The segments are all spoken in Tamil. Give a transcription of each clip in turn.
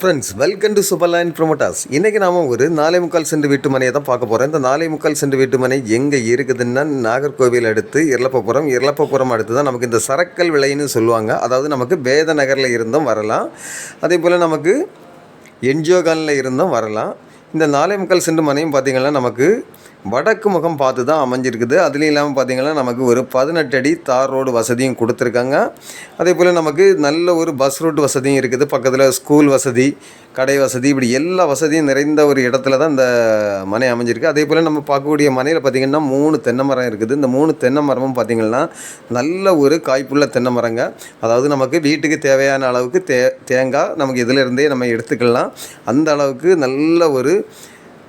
Friends, welcome to super line promoters. இன்றைக்கி நாம் ஒரு 4.25 சென்ட் வீட்டு மனையை தான் பார்க்க போகிறோம். இந்த 4.25 சென்ட் வீட்டு மனை எங்கே இருக்குதுன்னா நாகர்கோவில் அடுத்து இர்லப்பபுரம் அடுத்து தான் நமக்கு இந்த சரக்கல் விலைன்னு சொல்லுவாங்க. அதாவது நமக்கு வேத நகரில் இருந்தும் வரலாம், அதே போல் நமக்கு என்ஜிஓ காலனில் இருந்தும் வரலாம். இந்த 4.25 சென்ட் மனையும் பார்த்திங்கன்னா நமக்கு வடக்கு முகம் பார்த்து தான் அமைஞ்சிருக்குது. அதுலேயும் இல்லாமல் பார்த்திங்கன்னா நமக்கு ஒரு 18 அடி தார் ரோடு வசதியும் கொடுத்துருக்காங்க. அதே போல் நமக்கு நல்ல ஒரு பஸ் ரூட் வசதியும் இருக்குது. பக்கத்தில் ஸ்கூல் வசதி, கடை வசதி, இப்படி எல்லா வசதியும் நிறைந்த ஒரு இடத்துல தான் இந்த மனை அமைஞ்சிருக்கு. அதே போல் நம்ம பார்க்கக்கூடிய மனையில் பார்த்திங்கன்னா 3 தென்னை மரம் இருக்குது. இந்த 3 தென்னை மரமும் பார்த்திங்கன்னா நல்ல ஒரு காய்ப்புள்ள தென்னை மரங்க. அதாவது நமக்கு வீட்டுக்கு தேவையான அளவுக்கு தேங்காய் நமக்கு இதிலிருந்தே நம்ம எடுத்துக்கலாம். அந்த அளவுக்கு நல்ல ஒரு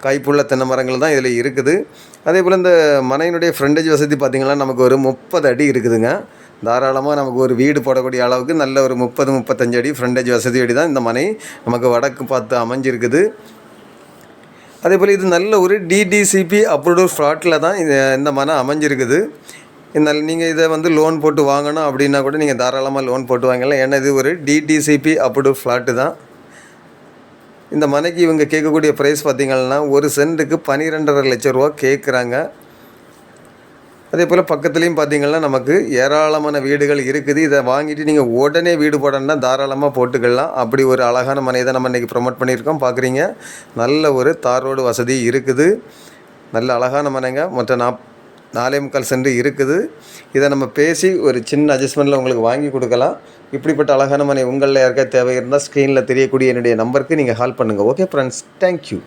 காய்ப்புள்ள தென்னை மரங்கள் தான் இதில் இருக்குது. அதே போல் இந்த மனையினுடைய ஃப்ரண்டேஜ் வசதி பார்த்திங்கன்னா நமக்கு ஒரு 30 அடி இருக்குதுங்க. தாராளமாக நமக்கு ஒரு வீடு போடக்கூடிய அளவுக்கு நல்ல ஒரு 30-35 அடி ஃப்ரண்டேஜ் வசதியோடு தான் இந்த மனை நமக்கு வடக்கு பார்த்து அமைஞ்சிருக்குது. அதே போல் இது நல்ல ஒரு டிடிசிபி அப்ரூவ்டு ஃப்ளாட்டில் தான் இந்த மனை அமைஞ்சிருக்குது. நீங்கள் இதை வந்து லோன் போட்டு வாங்கணும் அப்படின்னா கூட நீங்கள் தாராளமாக லோன் போட்டு வாங்கலாம். ஏன்னா இது ஒரு டிடிசிபி அப்ரூவ்டு ஃப்ளாட்டு தான். இந்த மனைக்கு இவங்க கேட்கக்கூடிய ப்ரைஸ் பார்த்திங்கன்னா ஒரு சென்ட்டுக்கு 12.5 லட்சம் ரூபா கேட்குறாங்க. அதே போல் பக்கத்துலேயும் பார்த்திங்கன்னா நமக்கு ஏராளமான வீடுகள் இருக்குது. இதை வாங்கிட்டு நீங்கள் உடனே வீடு போடணுன்னா தாராளமாக போட்டுக்கலாம். அப்படி ஒரு அழகான மனையை தான் நம்ம இன்றைக்கி ப்ரொமோட் பண்ணியிருக்கோம். பார்க்குறீங்க, நல்ல ஒரு தார் ரோடு வசதி இருக்குது. நல்ல அழகான மனைங்க. மொத்தம் 4.25 சென்ட் இருக்குது. இதை நம்ம பேசி ஒரு சின்ன அட்ஜஸ்ட்மெண்ட்டில் உங்களுக்கு வாங்கி கொடுக்கலாம். இப்படிப்பட்ட அழகான மனை உங்களில் யாருக்கா தேவை இருந்தால் ஸ்க்ரீனில் தெரியக்கூடிய என்னுடைய நம்பருக்கு நீங்கள் கால் பண்ணுங்கள். Okay friends, thank you.